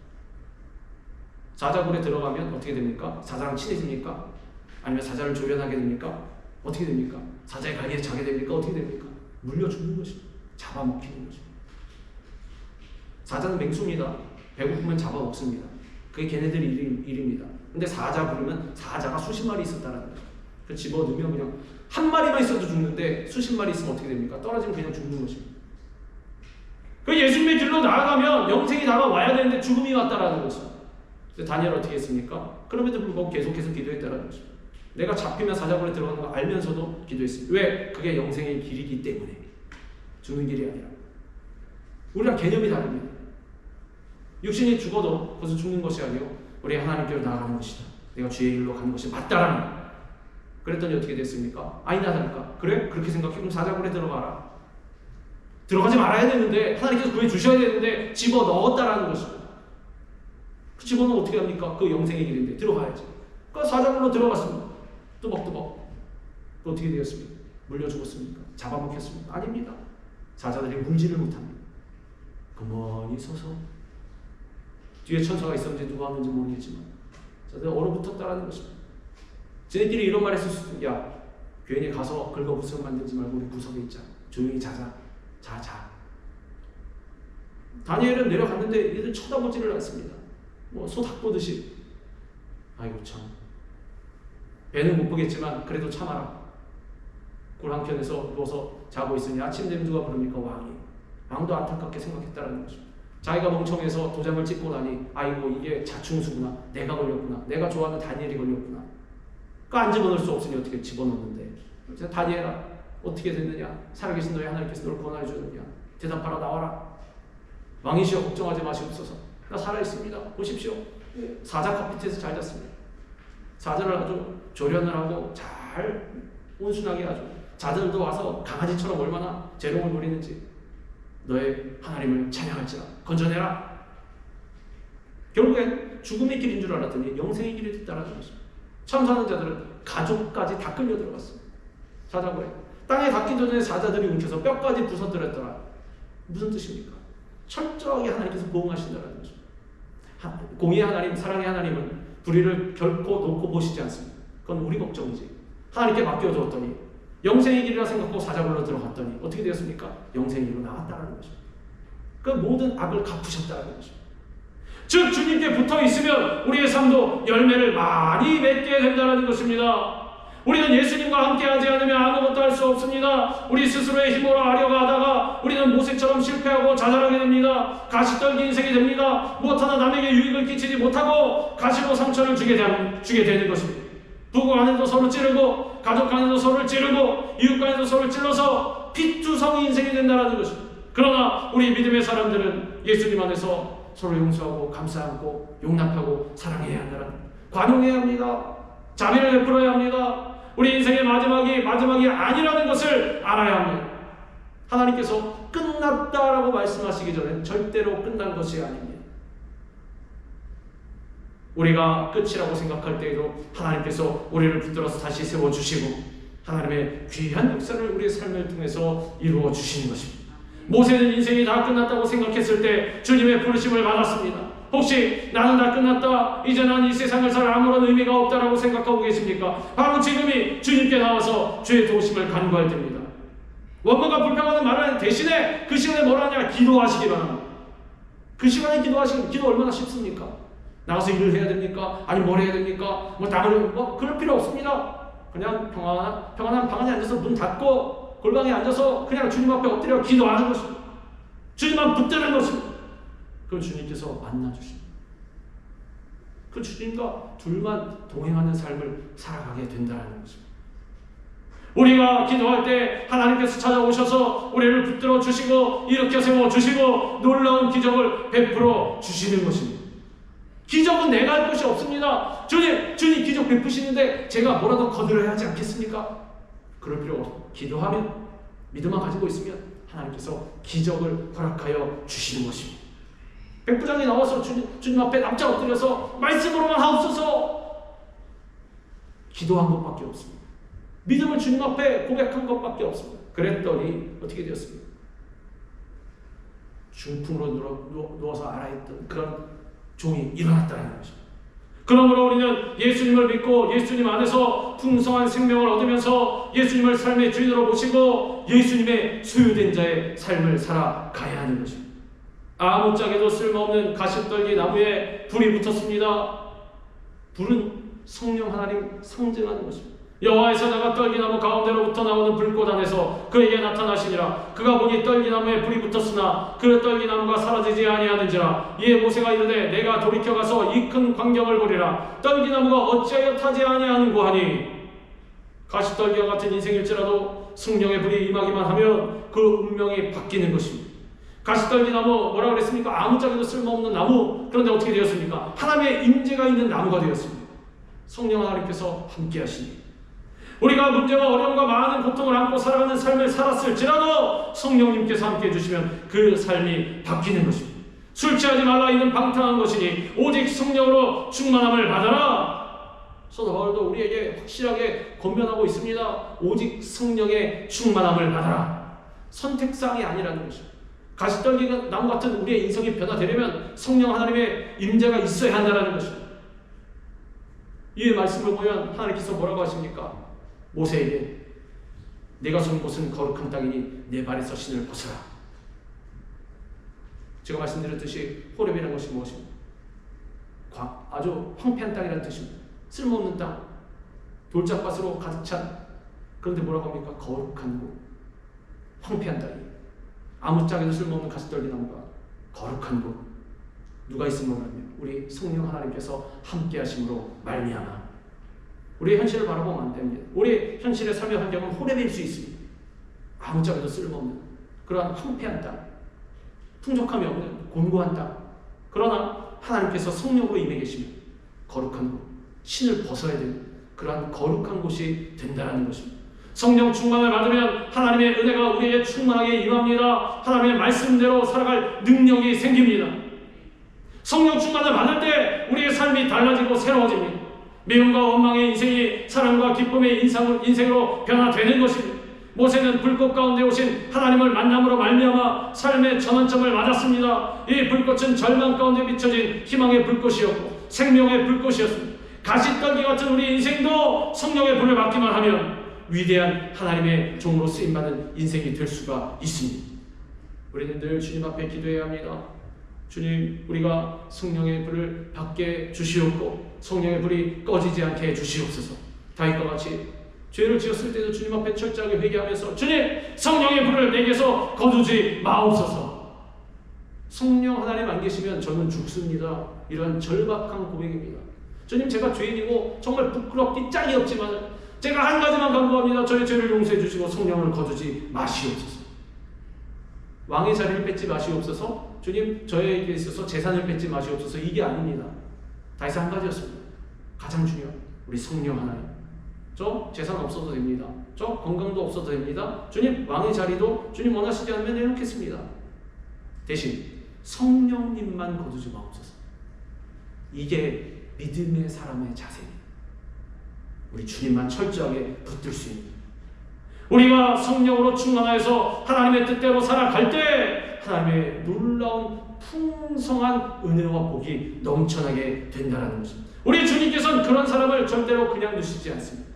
사자굴에 들어가면 어떻게 됩니까? 사자랑 친해집니까? 아니면 사자를 조련하게 됩니까? 어떻게 됩니까? 사자의 가리에 자게 됩니까? 어떻게 됩니까? 물려 죽는 것입니다. 잡아먹히는 것입니다. 사자는 맹수입니다. 배고프면 잡아먹습니다. 그게 걔네들 일입니다. 근데 사자 부르면 사자가 수십 마리 있었다는 거죠. 그 집어넣으면 그냥 한 마리만 있어도 죽는데 수십 마리 있으면 어떻게 됩니까? 떨어지면 그냥 죽는 것입니다. 그 예수님의 길로 나아가면 영생이 다가와야 되는데 죽음이 왔다라는 거죠. 다니엘 어떻게 했습니까? 그럼에도 불구하고 계속해서 기도했다라는 거죠. 내가 잡히면 사자굴에 들어가는 거 알면서도 기도했습니다. 왜? 그게 영생의 길이기 때문에. 죽는 길이 아니라. 우리랑 개념이 다릅니다. 육신이 죽어도 그것은 죽는 것이 아니요 우리 하나님께로 나아가는 것이다. 내가 주의 길로 가는 것이 맞다라는. 그랬더니 어떻게 됐습니까? 아니나 다를까? 그래? 그렇게 생각해? 그럼 사자굴에 들어가라. 들어가지 말아야 되는데, 하나님께서 구해 주셔야 되는데 집어넣었다라는 것입니다. 그 집어넣으면 어떻게 합니까? 그 영생의 길인데 들어가야지. 그 사자굴로 들어갔습니다. 뚜벅뚜벅. 그 어떻게 되었습니까? 물려 죽었습니까? 잡아먹혔습니까? 아닙니다. 사자들이 물지를 못합니다. 가만히 서서 뒤에 천사가 있었는지 누가 왔는지 모르겠지만 자들 얼어붙었다라는 것입니다. 쟤네끼리 이런 말 했을 수도 있어요. 야, 괜히 가서 긁어부스럼 만들지 말고 우리 구석에 있자. 조용히 자자. 자. 다니엘은 내려갔는데 얘들 쳐다보지를 않습니다. 뭐 소 닭보듯이. 아이고 참. 배는 못 보겠지만 그래도 참아라. 굴 한켠에서 누워서 자고 있으니 아침 되면 누가 부릅니까? 왕이. 왕도 안타깝게 생각했다라는 거죠. 자기가 멍청해서 도장을 찍고 나니 아이고 이게 자충수구나. 내가 걸렸구나. 내가 좋아하는 다니엘이 걸렸구나. 그 안 집어넣을 수 없으니 어떻게 집어넣는데. 다니엘아 어떻게 됐느냐? 살아계신 너희 하나님께서 너를 구원하여 주느냐? 대답하라 나와라. 왕이시여 걱정하지 마시옵소서. 나 살아있습니다. 보십시오. 사자 컵밑에서 잘 잤습니다. 사자를 아주 조련을 하고 잘 온순하게 아주 자들도 와서 강아지처럼 얼마나 재롱을 부리는지. 너의 하나님을 찬양할지라 건져내라. 결국엔 죽음의 길인 줄 알았더니 영생의 길이 됐다라는 것입니다. 참사하는 자들은 가족까지 다 끌려 들어갔습니다. 사자굴에 땅에 닿기 전에 사자들이 움켜서 뼈까지 부서뜨렸더라. 무슨 뜻입니까? 철저하게 하나님께서 보호하신다는 것입니다. 공의의 하나님, 사랑의 하나님은 불의를 결코 놓고 보시지 않습니다. 그건 우리 걱정이지. 하나님께 맡겨두었더니 영생의 길이라 생각하고 사자굴로 들어갔더니 어떻게 되었습니까? 영생의 길로 나왔다는 것입니다. 그 모든 악을 갚으셨다는 것입니다. 즉 주님께 붙어있으면 우리의 삶도 열매를 많이 맺게 된다는 것입니다. 우리는 예수님과 함께하지 않으면 아무것도 할 수 없습니다. 우리 스스로의 힘으로 하려고 하다가 우리는 모세처럼 실패하고 자살하게 됩니다. 가시떨기 인생이 됩니다. 무엇 하나 남에게 유익을 끼치지 못하고 가시로 상처를 주게 되는 것입니다. 부부 간에도 서로 찌르고 가족 간에도 서로를 찌르고 이웃 간에도 서로를 찔러서 피투성이 인생이 된다는 것입니다. 그러나 우리 믿음의 사람들은 예수님 안에서 서로 용서하고 감싸안고 용납하고 사랑해야 한다는, 관용해야 합니다. 자비를 베풀어야 합니다. 우리 인생의 마지막이 아니라는 것을 알아야 합니다. 하나님께서 끝났다라고 말씀하시기 전에 절대로 끝난 것이 아닙니다. 우리가 끝이라고 생각할 때에도 하나님께서 우리를 붙들어서 다시 세워주시고 하나님의 귀한 역사를 우리의 삶을 통해서 이루어 주시는 것입니다. 모세는 인생이 다 끝났다고 생각했을 때 주님의 부르심을 받았습니다. 혹시 나는 다 끝났다, 이제 난 이 세상을 살 아무런 의미가 없다라고 생각하고 계십니까? 바로 지금이 주님께 나와서 주의 도우심을 간구할 때입니다. 원망과 불평하는 말을 대신에 그 시간에 뭘 하냐? 기도하시기 바랍니다. 그 시간에 기도 얼마나 쉽습니까? 나가서 일을 해야 됩니까? 아니 뭘 해야 됩니까? 그럴 필요 없습니다. 그냥 평안한 방 안에 앉아서 문 닫고 골방에 앉아서 그냥 주님 앞에 엎드려 기도하는 것입니다. 주님만 붙드는 것입니다. 그럼 주님께서 만나주십니다. 그 주님과 둘만 동행하는 삶을 살아가게 된다는 것입니다. 우리가 기도할 때 하나님께서 찾아오셔서 우리를 붙들어 주시고 일으켜 세워 주시고 놀라운 기적을 베풀어 주시는 것입니다. 기적은 내가 할 것이 없습니다. 주님 기적 베푸시는데 제가 뭐라도 거들어야 하지 않겠습니까? 그럴 필요 없고 기도하면 믿음만 가지고 있으면 하나님께서 기적을 허락하여 주시는 것입니다. 백부장이 나와서 주님 앞에 납작 엎드려서 말씀으로만 하옵소서 기도한 것밖에 없습니다. 믿음을 주님 앞에 고백한 것밖에 없습니다. 그랬더니 어떻게 되었습니까? 중풍으로 누워서 알아있던 그런 종이 일어났다는 것입니다. 그러므로 우리는 예수님을 믿고 예수님 안에서 풍성한 생명을 얻으면서 예수님을 삶의 주인으로 모시고 예수님의 소유된 자의 삶을 살아가야 하는 것입니다. 아무짝에도 쓸모없는 가시떨기 나무에 불이 붙었습니다. 불은 성령 하나님 상징하는 것입니다. 여호와의 사자가 떨기나무 가운데로부터 나오는 불꽃 안에서 그에게 나타나시니라. 그가 보니 떨기나무에 불이 붙었으나 그 떨기나무가 사라지지 아니하는지라. 이에 모세가 이르되 내가 돌이켜 가서 이 큰 광경을 보리라. 떨기나무가 어찌하여 타지 아니하는고 하니 가시떨기와 같은 인생일지라도 성령의 불이 임하기만 하면 그 운명이 바뀌는 것입니다. 가시떨기나무 뭐라 그랬습니까? 아무짝에도 쓸모없는 나무. 그런데 어떻게 되었습니까? 하나님의 임재가 있는 나무가 되었습니다. 성령 하나님께서 함께 하시니 우리가 문제와 어려움과 많은 고통을 안고 살아가는 삶을 살았을지라도 성령님께서 함께 해주시면 그 삶이 바뀌는 것입니다. 술 취하지 말라 이는 방탕한 것이니 오직 성령으로 충만함을 받아라. 사도 바울도 우리에게 확실하게 권면하고 있습니다. 오직 성령의 충만함을 받아라. 선택사항이 아니라는 것입니다. 가시떨기 나무 같은 우리의 인생이 변화되려면 성령 하나님의 임재가 있어야 한다는 것입니다. 이 말씀을 보면 하나님께서 뭐라고 하십니까? 모세에게 내가 선 곳은 거룩한 땅이니 내 발에서 신을 벗어라. 제가 말씀드렸듯이 호렙이라는 것이 무엇입니까? 아주 황폐한 땅이라는 뜻입니다. 쓸모없는 땅, 돌짝밭으로 가득 찬, 그런데 뭐라고 합니까? 거룩한 곳, 황폐한 땅이 아무짝에도 쓸모없는 가시떨기 나무가 거룩한 곳. 누가 있음으로 말하면 우리 성령 하나님께서 함께 하심으로 말미암아 우리의 현실을 바라보면 안 됩니다. 우리 현실의 삶의 환경은 호렙일 수 있습니다. 아무짝에도 쓸모없는 그러한 황폐한 땅, 풍족함이 없는 곤고한 땅. 그러나 하나님께서 성령으로 임해 계시면 거룩한 곳, 신을 벗어야 되는 그러한 거룩한 곳이 된다는 것입니다. 성령 충만을 받으면 하나님의 은혜가 우리에게 충만하게 임합니다. 하나님의 말씀대로 살아갈 능력이 생깁니다. 성령 충만을 받을 때 우리의 삶이 달라지고 새로워집니다. 미움과 원망의 인생이 사랑과 기쁨의 인생으로 변화되는 것입니다. 모세는 불꽃 가운데 오신 하나님을 만남으로 말미암아 삶의 전환점을 맞았습니다. 이 불꽃은 절망 가운데 비춰진 희망의 불꽃이었고 생명의 불꽃이었습니다. 가시떨기 같은 우리 인생도 성령의 불을 받기만 하면 위대한 하나님의 종으로 쓰임받는 인생이 될 수가 있습니다. 우리는 늘 주님 앞에 기도해야 합니다. 주님, 우리가 성령의 불을 받게 주시옵고 성령의 불이 꺼지지 않게 해주시옵소서. 다윗과 같이 죄를 지었을 때도 주님 앞에 철저하게 회개하면서 주님, 성령의 불을 내게서 거두지 마옵소서. 성령 하나님 안 계시면 저는 죽습니다. 이런 절박한 고백입니다. 주님, 제가 죄인이고 정말 부끄럽기 짝이 없지만 제가 한 가지만 간구합니다. 저의 죄를 용서해 주시고 성령을 거두지 마시옵소서. 왕의 자리를 뺏지 마시옵소서. 주님, 저에게 있어서 재산을 뺏지 마시옵소서. 이게 아닙니다. 다시 한 가지였습니다. 가장 중요한 우리 성령 하나님. 저 재산 없어도 됩니다. 저 건강도 없어도 됩니다. 주님, 왕의 자리도 주님 원하시지 않으면 내놓겠습니다. 대신 성령님만 거두지 마옵소서. 이게 믿음의 사람의 자세입니다. 우리 주님만 철저하게 붙들 수 있는, 우리가 성령으로 충만하여서 하나님의 뜻대로 살아갈 때 하나님의 놀라운 풍성한 은혜와 복이 넘쳐나게 된다는 것입니다. 우리 주님께서는 그런 사람을 절대로 그냥 두시지 않습니다.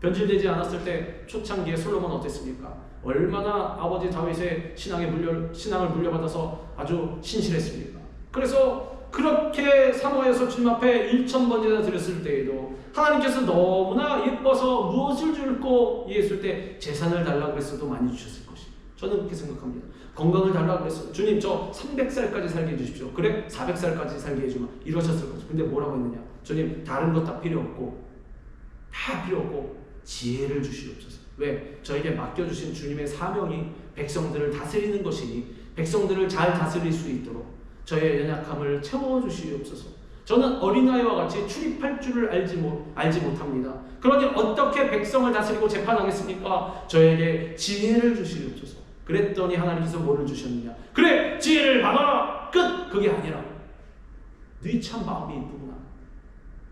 변질되지 않았을 때 초창기에 솔로몬은 어땠습니까? 얼마나 아버지 다윗의 신앙을 물려받아서 아주 신실했습니까? 그래서 그렇게 사모해서 주님 앞에 1000번이나 드렸을 때에도 하나님께서 너무나 예뻐서 무엇을 줄고 이해했을 때 재산을 달라고 했어도 많이 주셨을 것입니다. 저는 그렇게 생각합니다. 건강을 달라고 했어. 주님, 저 300살까지 살게 해주십시오. 그래? 400살까지 살게 해주마. 이러셨을 거죠. 근데 뭐라고 했느냐? 주님, 다른 것 다 필요 없고 지혜를 주시옵소서. 왜? 저에게 맡겨주신 주님의 사명이 백성들을 다스리는 것이니 백성들을 잘 다스릴 수 있도록 저의 연약함을 채워주시옵소서. 저는 어린아이와 같이 출입할 줄을 알지 못합니다. 그러니 어떻게 백성을 다스리고 재판하겠습니까? 저에게 지혜를 주시옵소서. 그랬더니 하나님께서 뭐를 주셨느냐? 그래, 지혜를 받아라! 끝! 그게 아니라 네 참 마음이 이쁘구나.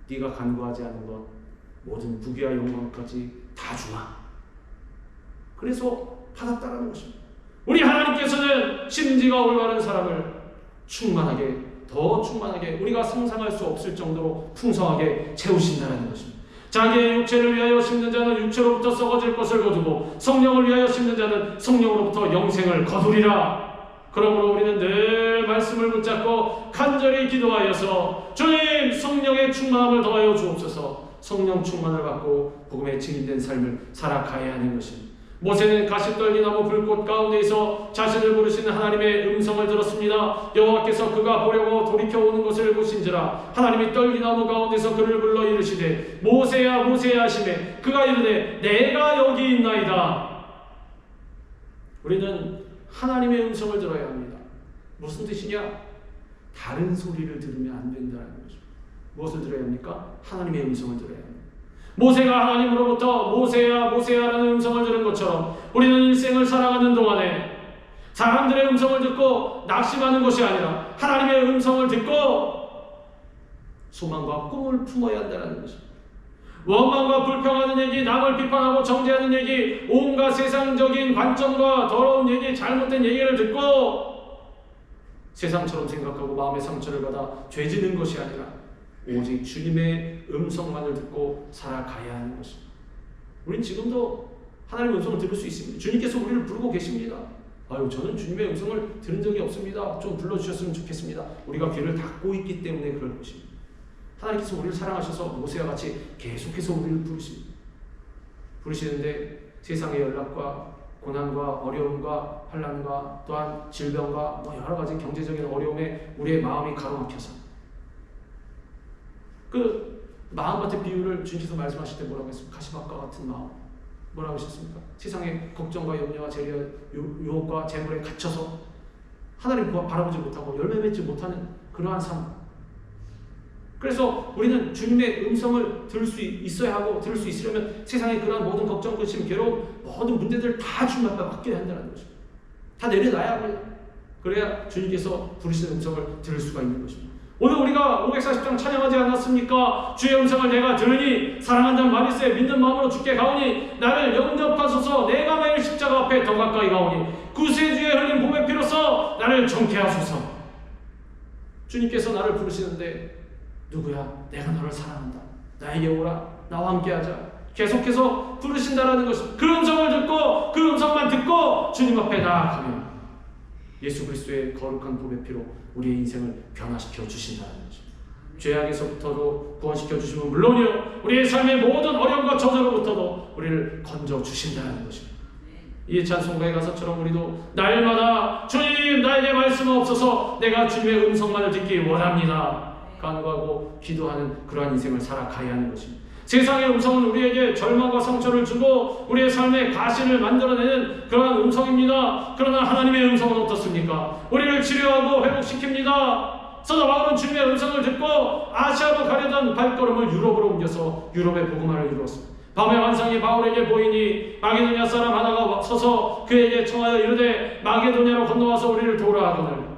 네가 간구하지 않은 것 모든 부귀와 영광까지 다 주마. 그래서 받았다라는 것입니다. 우리 하나님께서는 심지가 올바른 사람을 충만하게, 더 충만하게, 우리가 상상할 수 없을 정도로 풍성하게 채우신다는 것입니다. 자기의 육체를 위하여 심는 자는 육체로부터 썩어질 것을 거두고 성령을 위하여 심는 자는 성령으로부터 영생을 거두리라. 그러므로 우리는 늘 말씀을 붙잡고 간절히 기도하여서 주님 성령의 충만함을 더하여 주옵소서. 성령 충만을 받고 복음에 증인된 삶을 살아가야 하는 것입니다. 모세는 가시떨기나무 불꽃 가운데서 자신을 부르시는 하나님의 음성을 들었습니다. 여호와께서 그가 보려고 돌이켜 오는 것을 보신지라 하나님이 떨기나무 가운데서 그를 불러 이르시되 모세야 모세야 하시매 그가 이르되 내가 여기 있나이다. 우리는 하나님의 음성을 들어야 합니다. 무슨 뜻이냐? 다른 소리를 들으면 안 된다는 거죠. 무엇을 들어야 합니까? 하나님의 음성을 들어야 합니다. 모세가 하나님으로부터 모세야 모세야라는 음성을 들은 것처럼 우리는 일생을 살아가는 동안에 사람들의 음성을 듣고 낙심하는 것이 아니라 하나님의 음성을 듣고 소망과 꿈을 품어야 한다는 것입니다. 원망과 불평하는 얘기, 남을 비판하고 정죄하는 얘기, 온갖 세상적인 관점과 더러운 얘기, 잘못된 얘기를 듣고 세상처럼 생각하고 마음의 상처를 받아 죄지는 것이 아니라 오직 주님의 음성만을 듣고 살아가야 하는 것입니다. 우리는 지금도 하나님의 음성을 들을 수 있습니다. 주님께서 우리를 부르고 계십니다. 아유, 저는 주님의 음성을 들은 적이 없습니다. 좀 불러주셨으면 좋겠습니다. 우리가 귀를 닫고 있기 때문에 그럴 것입니다. 하나님께서 우리를 사랑하셔서 모세와 같이 계속해서 우리를 부르시는데 세상의 연락과 고난과 어려움과 환난과 또한 질병과 여러 가지 경제적인 어려움에 우리의 마음이 가로막혀서 그 마음 같은 비유를 주님께서 말씀하실 때 뭐라고 했습니까? 가시밭과 같은 마음. 뭐라고 하셨습니까? 세상의 걱정과 염려와 유혹과 재물에 갇혀서 하나님 바라보지 못하고 열매 맺지 못하는 그러한 삶. 그래서 우리는 주님의 음성을 들을 수 있어야 하고 들을 수 있으려면 세상의 그러한 모든 걱정, 근심, 괴로움, 모든 문제들을 다 주님 앞에 맡겨야 한다는 것입니다. 다 내려놔야 합니다. 그래야 주님께서 부르시는 음성을 들을 수가 있는 것입니다. 오늘 우리가 540장 찬양하지 않았습니까? 주의 음성을 내가 들으니 사랑한다는 말이 있어요. 믿는 마음으로 주께 가오니 나를 영접하소서. 내가 매일 십자가 앞에 더 가까이 가오니 구세주의 흘린 봄의 피로써 나를 정케 하소서. 주님께서 나를 부르시는데 누구야? 내가 너를 사랑한다. 나에게 오라. 나와 함께하자. 계속해서 부르신다라는 것입니다. 그 음성을 듣고 그 음성만 듣고 주님 앞에 나아가면 예수 그리스도의 거룩한 봄의 피로 우리의 인생을 변화시켜 주신다는 것입니다. 죄악에서부터도 구원시켜 주시면 물론이요 우리의 삶의 모든 어려움과 저주로부터도 우리를 건져 주신다는 것입니다. 이 찬송가의 가사처럼 우리도 날마다 주님 나에게 말씀하옵소서. 내가 주님의 음성만을 듣기 원합니다. 간구하고 기도하는 그러한 인생을 살아가야 하는 것입니다. 세상의 음성은 우리에게 절망과 상처를 주고 우리의 삶의 가시를 만들어내는 그러한 음성입니다. 그러나 하나님의 음성은 어떻습니까? 우리를 치료하고 회복시킵니다. 사도 바울은 주님의 음성을 듣고 아시아로 가려던 발걸음을 유럽으로 옮겨서 유럽의 복음화를 이루었습니다. 밤의 환상이 바울에게 보이니 마게도냐 사람 하나가 서서 그에게 청하여 이르되 마게도냐로 건너와서 우리를 도우라 하거늘.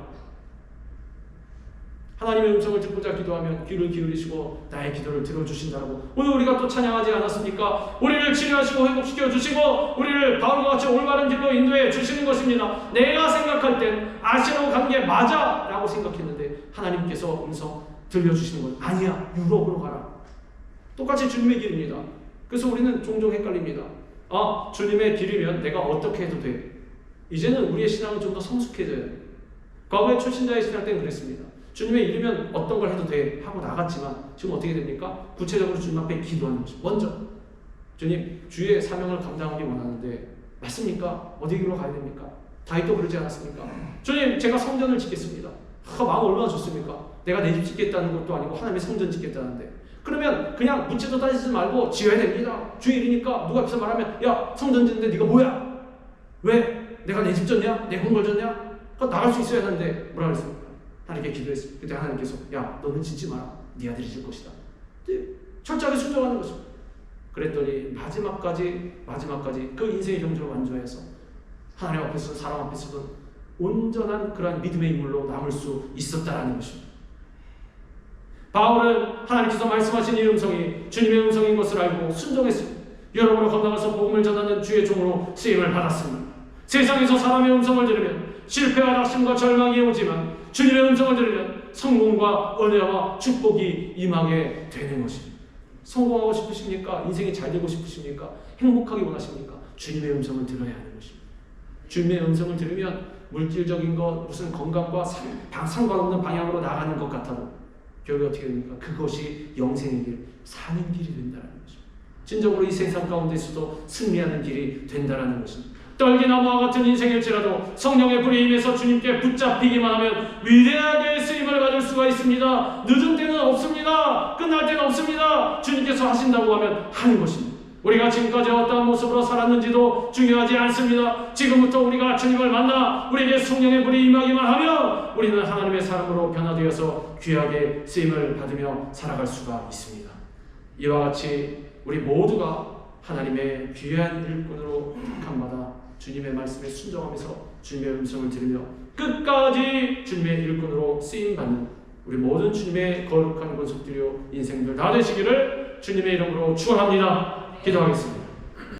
하나님의 음성을 듣고자 기도하면 귀를 기울이시고 나의 기도를 들어주신다고 오늘 우리가 또 찬양하지 않았습니까? 우리를 치료하시고 회복시켜 주시고 우리를 바울과 같이 올바른 길로 인도해 주시는 것입니다. 내가 생각할 땐 아시아로 간 게 맞아 라고 생각했는데 하나님께서 음성 들려주시는 건 아니야, 유럽으로 가라. 똑같이 주님의 길입니다. 그래서 우리는 종종 헷갈립니다. 아, 주님의 길이면 내가 어떻게 해도 돼. 이제는 우리의 신앙은 좀 더 성숙해져야 돼. 과거에 초신자의 신앙 때는 그랬습니다. 주님의 이르면 어떤 걸 해도 돼 하고 나갔지만 지금 어떻게 됩니까? 구체적으로 주님 앞에 기도하는 것이 먼저 주님 주의 사명을 감당하기 원하는데 맞습니까? 어디로 가야 됩니까? 다윗도 그러지 않았습니까? 주님 제가 성전을 짓겠습니다. 마음 얼마나 좋습니까? 내가 내 집 짓겠다는 것도 아니고 하나님의 성전 짓겠다는데 그러면 그냥 묻지도 따지지 말고 지어야 됩니다. 주일이니까 누가 앞에서 말하면 야 성전 짓는데 네가 뭐야? 왜? 내가 내 집 졌냐? 내 건물 졌냐? 그거 나갈 수 있어야 하는데 뭐라 그랬습니까? 하나님께 기도했어요. 그때 하나님께서 야 너는 짓지 마라. 네 아들이 질 것이다. 철저하게 순종하는 것입니다. 그랬더니 마지막까지 그 인생의 경주를 완주해서 하나님 앞에서 사람 앞에서도 온전한 그러한 믿음의 인물로 남을 수 있었다라는 것입니다. 바울은 하나님께서 말씀하신 이 음성이 주님의 음성인 것을 알고 순종했습니다. 여러분을 건너가서 복음을 전하는 주의 종으로 쓰임을 받았습니다. 세상에서 사람의 음성을 들으면 실패와 낙심과 절망이 오지만 주님의 음성을 들으면 성공과 은혜와 축복이 임하게 되는 것입니다. 성공하고 싶으십니까? 인생이 잘 되고 싶으십니까? 행복하기 원하십니까? 주님의 음성을 들어야 하는 것입니다. 주님의 음성을 들으면 물질적인 것, 무슨 건강과 상관없는 방향으로 나가는 것 같아도 결국 어떻게 됩니까? 그것이 영생의 길, 사는 길이 된다는 것입니다. 진정으로 이 세상 가운데서도 승리하는 길이 된다는 것입니다. 떨기나무와 같은 인생일지라도 성령의 불이 임해서 주님께 붙잡히기만 하면 위대하게 쓰임을 받을 수가 있습니다. 늦은 때는 없습니다. 끝날 때는 없습니다. 주님께서 하신다고 하면 하는 것입니다. 우리가 지금까지 어떠한 모습으로 살았는지도 중요하지 않습니다. 지금부터 우리가 주님을 만나 우리에게 성령의 불이 임하기만 하면 우리는 하나님의 사람으로 변화되어서 귀하게 쓰임을 받으며 살아갈 수가 있습니다. 이와 같이 우리 모두가 하나님의 귀한 일꾼으로 택함마다 주님의 말씀에 순종하면서 주님의 음성을 들으며 끝까지 주님의 일꾼으로 쓰임받는 우리 모든 주님의 거룩한 권속들이요 인생들 다 되시기를 주님의 이름으로 축원합니다. 기도하겠습니다.